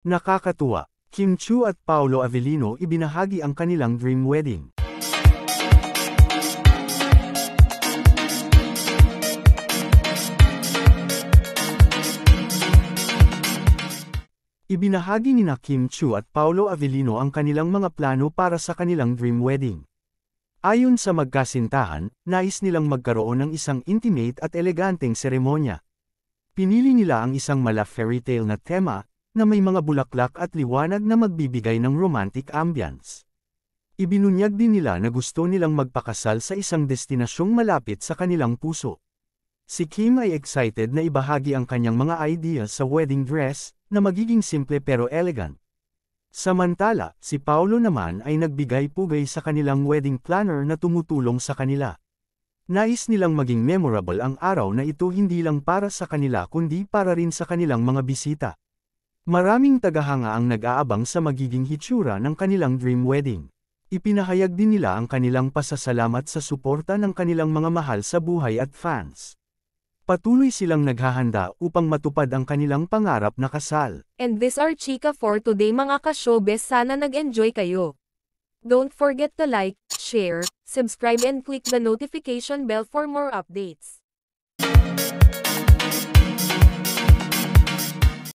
Nakakatuwa, Kim Chiu at Paolo Avellino ibinahagi ang kanilang dream wedding. Ibinahagi ni Kim Chiu at Paolo Avellino ang kanilang mga plano para sa kanilang dream wedding. Ayon sa magkasintahan, nais nilang magkaroon ng isang intimate at eleganteng seremonya. Pinili nila ang isang mala fairy tale na tema, na may mga bulaklak at liwanag na magbibigay ng romantic ambience. Ibinunyag din nila na gusto nilang magpakasal sa isang destinasyong malapit sa kanilang puso. Si Kim ay excited na ibahagi ang kanyang mga ideas sa wedding dress, na magiging simple pero elegant. Samantala, si Paolo naman ay nagbigay-pugay sa kanilang wedding planner na tumutulong sa kanila. Nais nilang maging memorable ang araw na ito hindi lang para sa kanila kundi para rin sa kanilang mga bisita. Maraming tagahanga ang nag-aabang sa magiging hitsura ng kanilang dream wedding. Ipinahayag din nila ang kanilang pasasalamat sa suporta ng kanilang mga mahal sa buhay at fans. Patuloy silang naghahanda upang matupad ang kanilang pangarap na kasal. And this are chika for today mga ka-showbiz, sana nag-enjoy kayo. Don't forget to like, share, subscribe and click the notification bell for more updates.